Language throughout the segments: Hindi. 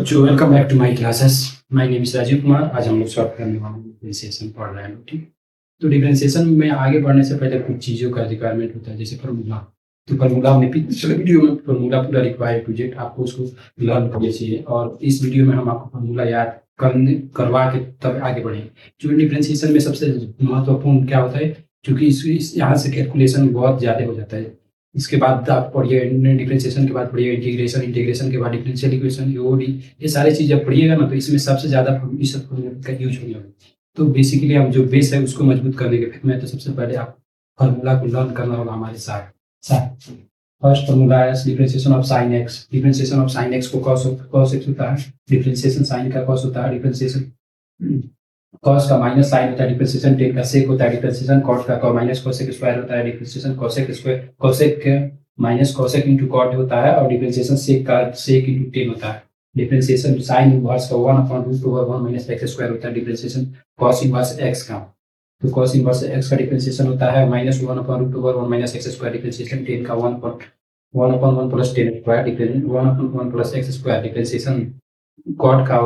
बच्चों, welcome back to my classes. My name is Rajiv Kumar. आज हम लोग सॉल्व करने वाले हैं डिफरेंशिएशन पढ़ रहे हैं, ठीक। तो डिफरेंशिएशन में आगे बढ़ने से पहले कुछ चीज़ों का रिक्वायरमेंट होता है, जैसे फार्मूला। तो फार्मूला हमने पिछले वीडियो में फार्मूला पूरा रिक्वायर्ड टू जेड आपको उसको लर्न करना चाहिए, और इस वीडियो में हम आपको फार्मूला याद करवा के तब आगे बढ़ेंगे। क्योंकि डिफरेंशिएशन में सबसे महत्वपूर्ण क्या होता है, क्योंकि इस यहाँ से कैलकुलेशन बहुत ज़्यादा हो जाता है। इसके बाद आप पढ़िए डिफरेंशिएशन के बाद पढ़िए इंटीग्रेशन, इंटीग्रेशन के बाद डिफरेंशियल इक्वेशन, ओडी, ये सारी चीज़ जब पढ़िएगा ना, तो इसमें सबसे ज़्यादा इस सब का यूज होने वाला है। तो बेसिकली हम जो बेस है उसको मजबूत करने के में तो सबसे पहले आप फार्मूला को लर्न करना होगा हमारे साथ साथ। फर्स्ट फार्मूला है differentiation of sine x. Differentiation of sine x को कॉस एक्स होता है, डिफरेंशिएशन साइन का कॉस होता है, डिफरेंशिएशन कॉस का माइनस साइन होता है, डिफरेंशिएशन टेन का सेक होता है, डिफरेंशिएशन कॉट का माइनस कोसेक स्क्वायर होता है, differentiation cosec square cosec minus cosec into cot होता है, और डिफरेंशिएशन सेक का सेक इंटू टेन होता है। डिफरेंशिएशन साइन इनवर्स का 1/√1 माइनस एक्स स्क्वायर होता है, डिफरेंशिएशन कॉस इनवर्स एक्स का, तो कॉस इनवर्स एक्स का डिफरेंशिएशन होता है -1/√1 minus x square, differentiation tan का 1/1 plus tan square, 1/1 plus x square, differentiation cot का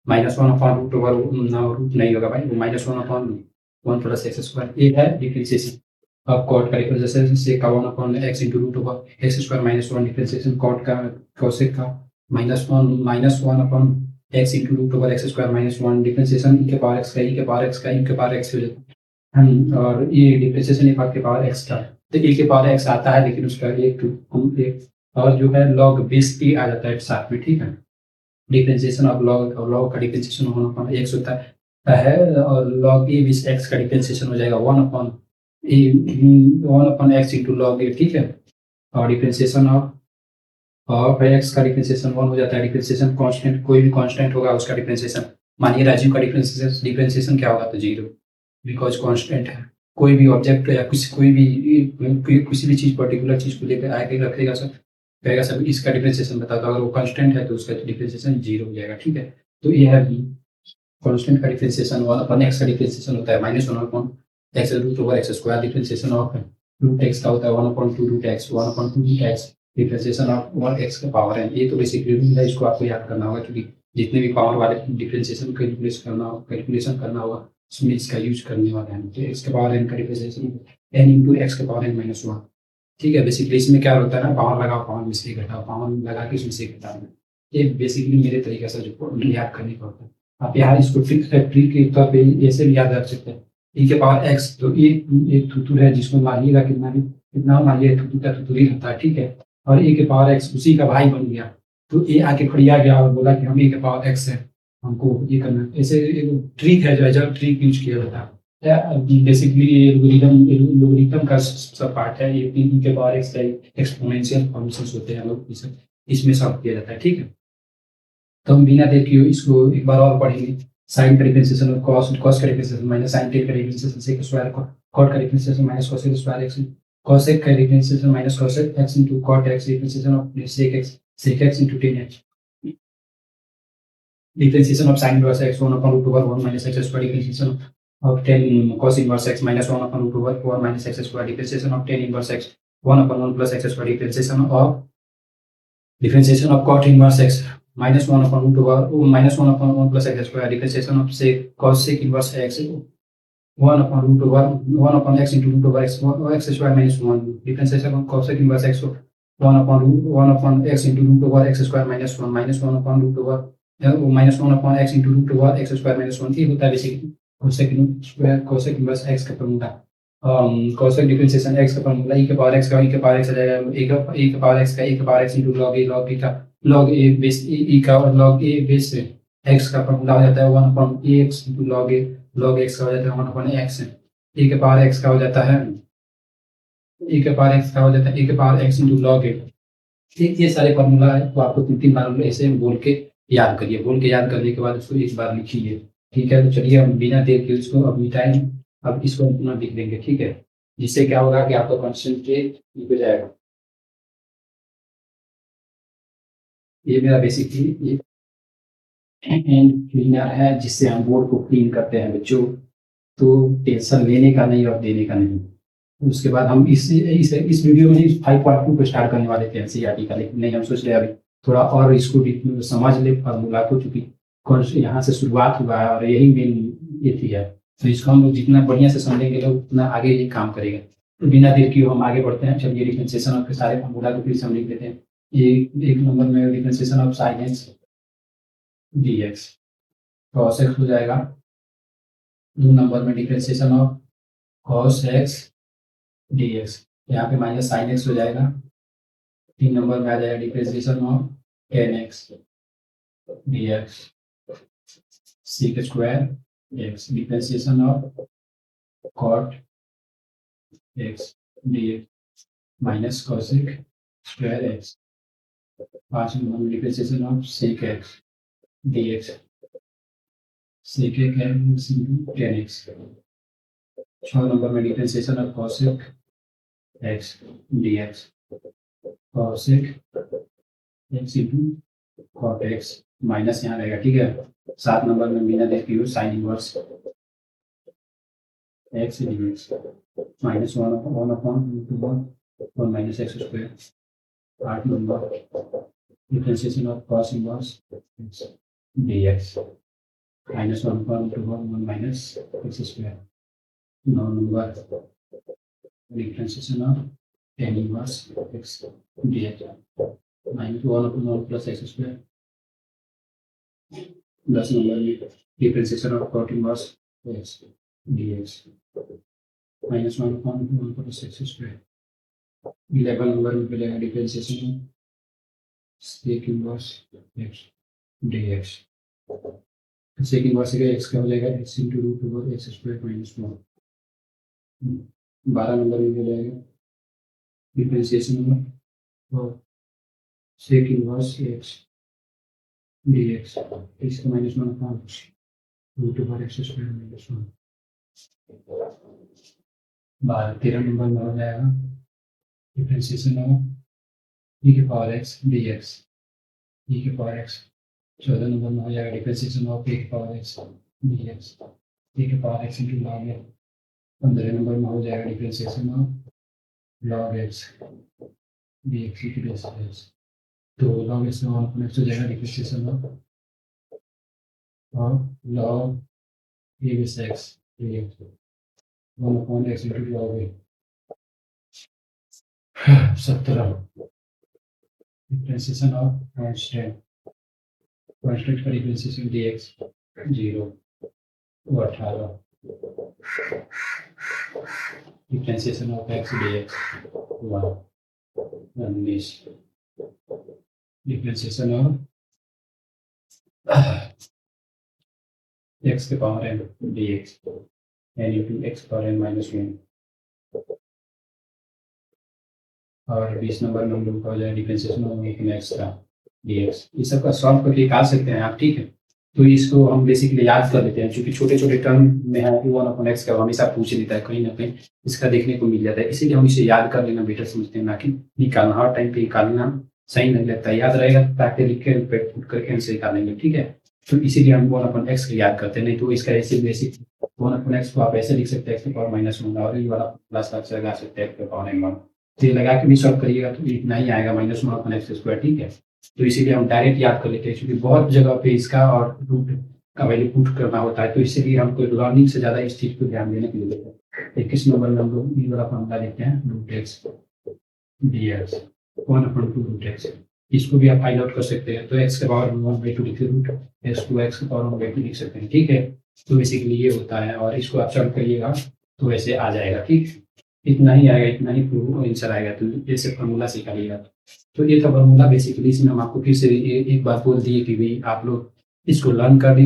-1/√रूट नहीं होगा भाई, -1/1 प्लस एक्स स्क्वायर, ये है डिफरेंशिएशन। अब कॉट का डिफरेंशिएशन सेक का 1/x into root over x square -1, differentiation cot का कोसेक का -1/x into root over x square -1, differentiation e के पावर एक्स का ई के पावर एक्स का ई के पावर एक्स हो जाता है, और ये डिफरेंशिएशन e के पावर एक्स का, तो e के पावर एक्स आता है, लेकिन उसका एक और जो है लॉग बेस e आ जाता है साथ में, ठीक है। डिफरेंशिएशन ऑफ लॉग का डिफरेंशिएशन 1/x होता है, और लॉग ए बेस एक्स का डिफरेंशिएशन हो जाएगा 1/x इंटू लॉग ए, ठीक है। और डिफरेंशिएशन ऑफ एक्स का डिफरेंशिएशन 1 हो जाता है, डिफरेंशिएशन कांस्टेंट कोई भी कांस्टेंट होगा उसका डिफरेंशिएशन, मानिए राजीव का डिफरेंशिएशन क्या होगा, तो 0, बिकॉज कांस्टेंट है। कोई भी ऑब्जेक्ट या किसी भी चीज पर्टिकुलर चीज को लेकर आगे रखेगा सब कहेगा सब इसका डिफरेंशिएशन बता दो, अगर वो कांस्टेंट है तो उसका डिफरेंशिएशन 0 हो जाएगा, ठीक है। तो ये है कांस्टेंट का डिफरेंशिएशन 1/x का डिफरेंशिएशन होता है -1/x root over x square, differentiation of root x का होता है 1/2√x, 1/2√x, differentiation of 1x का पावर है। ये तो बेसिकली रूल है, इसको आपको याद करना होगा, क्योंकि जितने भी पावर वाले डिफरेंशिएशन कैलकुलेशन करना होगा उसमें इसका यूज करने वाले हैं। तो x के पावर n का डिफरेंशिएशन n इंटू एक्स के पावर n -1, ठीक है। बेसिकली इसमें क्या होता है ना, पावर लगाओ, पावर में से घटाओ, पावर लगा के उसमें से घटाओ, ये बेसिकली मेरे तरीके से जो याद करने का होता है। आप यहाँ इसको ट्रिक के तौर पे ऐसे भी याद रख सकते हैं, e के पावर x, तो एक थुतुर है जिसको मानिएगा कितना मानिए थुतुर का थुतुर ही रहता है, ठीक है। और e के पावर x उसी का भाई बन गया, तो ए आके खड़िया गया और बोला कि हम e के पावर x है, हमको ये करना है। ऐसे एक ट्रिक है जो एज ट्रिक यूज किया जाता है। बेसिकली लोगरिथम का सब पार्ट है, ये e के पावर x का एक्सपोनेंशियल फंक्शंस होते हैं, लोग इसमें सब किया जाता है, ठीक है। तो हम बिना देखे इसको एक बार और पढ़ेंगे। साइन का डिफरेंशिएशन और कॉस का डिफरेंशिएशन माइनस साइन टेन का डिफरेंशिएशन सेक स्क्वायर, कॉट का differentiation minus cosec square x, cosec का differentiation minus cosec x into cot x, differentiation of sec x into tan x, differentiation of sine inverse x 1/√1 minus x square, differentiation of 10 cos inverse x minus 1/√4 minus x square, differentiation of 10 inverse x 1/1 plus x square, differentiation of cot inverse x minus 1/1 plus x square, differentiation of cosec inverse x 1/x into √x x square minus 1, differentiation of cosec inverse x 1/x into √x square minus 1 -1/x into √x square minus 1, ये होता है बेसिकली कोसेक इनवर्स x का फॉर्मूला। कोसेक डिफरेंशिएशन x का फॉर्मूला e के पावर x का e के पावर x आ जाएगा, e के पावर x का e के power x into log a का log a बेस e का और log a बेस x का फॉर्मूला हो जाता है 1/ax इंटू log x का हो जाता है 1/x, e के पावर x का हो जाता है e के power x into log a, ठीक। ये सारे फॉर्मूला है, तो आपको 3 बार ऐसे बोल के याद करिए, बोल के याद करने के बाद उसको एक बार लिखिए, ठीक है। तो चलिए हम बिना देर के इसको अब मिटाएं, अब इसको पुनः लिख देंगे, ठीक है, जिससे क्या होगा कि आपका कॉन्सेंट्रेट हो जाएगा। ये मेरा बेसिकली ये एंड क्लीनर है जिससे हम बोर्ड को क्लीन करते हैं बच्चों, तो टेंशन लेने का नहीं और देने का नहीं। उसके बाद हम इस वीडियो में 5.2 को स्टार्ट करने वाले थे एनसीईआरटी का, लेकिन नहीं, हम सोच रहे अभी थोड़ा और इसको समझ ले फार्मूला को, चूंकि कौन यहाँ से शुरुआत हुआ है और यही मेन ये थी है। तो इसको हम लोग जितना बढ़िया से समझेंगे लोग उतना आगे ये काम करेगा। तो बिना देर किए हम आगे बढ़ते हैं। चलिए डिफरेंशिएशन ऑफ के सारे फार्मूला को फिर से हम लिख लेते हैं। ये एक नंबर में differentiation of sine x d x cos x हो जाएगा। 2 नंबर में differentiation of cos x d x, यहाँ पे माइनस साइन एक्स हो जाएगा। 3 नंबर में आ जाएगा differentiation of tan x d x sec square x, differentiation of cot x d x minus cosec square x. 5 number में differentiation of sec x d x sec x into tan x. 6 number में differentiation of cosec x d x cosec x into cot x minus यहाँ रहेगा, ठीक है। 7 नंबर में बिना देख के sine inverse x d x minus one upon one minus x square. 8 number differentiation of cos inverse x d x minus one upon one minus x square. 9 number differentiation of tan inverse x d x minus one upon one plus x square. 10 number में differentiation of cot inverse x d x minus one upon one plus x square. 11 number में मिलेगा differentiation of sec inverse x d x. Sec inverse x का हो जाएगा x into root over x square minus one. 12 number में मिलेगा differentiation of sec inverse x d x इसका minus one upon root over x square minus one. 13 number में हो जाएगा डिफरेंशिएशन ऑफ ई के power x d x e के पावर एक्स। 14 नंबर में हो जाएगा डिफरेंशिएशन ऑफ ए के पावर एक्स डी एक्स ए के power x into log x. 15 number में हो जाएगा differentiation of log x d x की बेस एक्स। तो लॉग एक्स में वन अपॉन एक्स हो जाएगा differentiation of log A base x d x one upon x into log A. 17 differentiation of constant का डिफरेंशिएशन डी एक्स 0 तो 18 differentiation of x d x 19 differentiation of x के power n d x n into x power n minus one. और 20 नंबर में हम लोग का हो जाए डिफरेंशिएशन ऑफ एक्स का डी एक्स। ये सब का सॉल्व करके निकाल सकते हैं आप, ठीक है। तो इसको हम बेसिकली याद कर लेते हैं, क्योंकि छोटे छोटे टर्म में है कि वन अपॉन एक्स का हमेशा पूछ लेता है, कहीं ना कहीं इसका देखने को मिल जाता है। इसीलिए हम इसे याद कर लेना बेटर समझते हैं, ना कि निकालना। हर टाइम पे निकालना सही नहीं लगता है, याद रहेगा ताकि लिख के पुट करके आंसर निकालेंगे, ठीक है। तो इसीलिए हम वन अपॉन एक्स को याद करते हैं। नहीं तो इसका ऐसे बेसिक वन अपॉन एक्स को आप ऐसे लिख सकते हैं एक्स की पावर माइनस वन, और ये वाला प्लस लगा सकते हैं एक्स की पावर n1। तो ये लगा के भी सॉल्व करिएगा तो इतना ही आएगा minus one upon x square, ठीक है। तो इसीलिए हम डायरेक्ट याद कर लेते हैं, क्योंकि बहुत जगह पे इसका और रूट का वैल्यू पुट करना होता है। तो इसीलिए हमको लर्निंग से ज़्यादा इस चीज़ को ध्यान देने के लिए देते हैं। 21 नंबर में हम लोग ये वाला फॉर्मूला देखते हैं root x d x one upon two root x. इसको भी आप फाइंड आउट कर सकते हैं। तो एक्स के पावर 1/2 लिख रूट एक्स टू एक्स के पावर 1/2 लिख सकते हैं, ठीक है। तो बेसिकली ये होता है, और इसको आप सॉल्व करिएगा तो ऐसे आ जाएगा, ठीक। इतना ही आएगा, इतना ही आंसर आएगा। तो जैसे फार्मूला सिखाइएगा। तो ये था फार्मूला बेसिकली। इसमें हम आपको फिर से एक बात बोल दिए कि भाई आप लोग इसको लर्न कर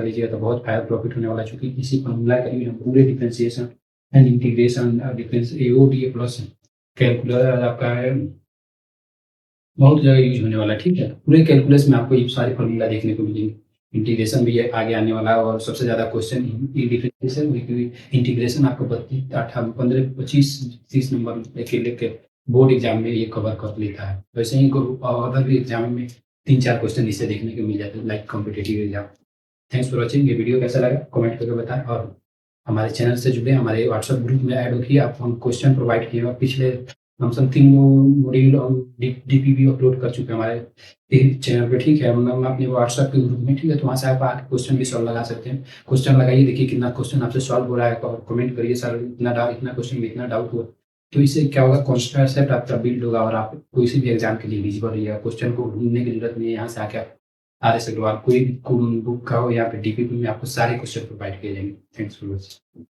लीजिए तो बहुत फायदा प्रॉफिट होने वाला है। क्योंकि इसी फार्मूला का यूज हम पूरे differentiation and integration difference AOD plus calculus आपका बहुत जगह यूज होने वाला है, ठीक है। पूरे कैलकुलस में आपको ये सारे फार्मूला देखने को मिलेंगे। इंटीग्रेशन भी आगे आने वाला है, और सबसे ज़्यादा क्वेश्चन डिफरेंशिएशन इंटीग्रेशन आपको 32, 18, 15, 25, 30 नंबर के लेके बोर्ड एग्जाम में ये कवर कर लेता है। वैसे ही अदर भी एग्जाम में 3-4 क्वेश्चन इससे देखने को मिल जाते हैं, like competitive exam. Thanks for watching. ये वीडियो कैसा लगा कमेंट करके बताएं, और हमारे चैनल से जुड़े, हमारे व्हाट्सएप ग्रुप में ऐड होकर आप हम क्वेश्चन प्रोवाइड किए और पिछले हम समथिंग मॉड्यूल हम डीपी भी अपलोड कर चुके हैं हमारे चैनल पे, ठीक है। हम अपने व्हाट्सएप के ग्रुप में, ठीक है। तो वहाँ से आप आके क्वेश्चन भी सॉल्व लगा सकते हैं। क्वेश्चन लगाइए, देखिए कितना क्वेश्चन आपसे सॉल्व हो रहा है और कमेंट करिए सर इतना क्वेश्चन में इतना डाउट हुआ। तो इससे क्या होगा, कॉन्सेप्ट आपका बिल्ड होगा और आप कोई सी भी एग्जाम के लिए एलिजिबल रहिएगा। क्वेश्चन को ढूंढने की जरूरत नहीं है, यहाँ से आके आप आर एस अग्रवाल कोई भी बुक का हो, यहाँ पे डीपीपी में आपको सारे क्वेश्चन प्रोवाइड किए जाएंगे। Thanks for watching.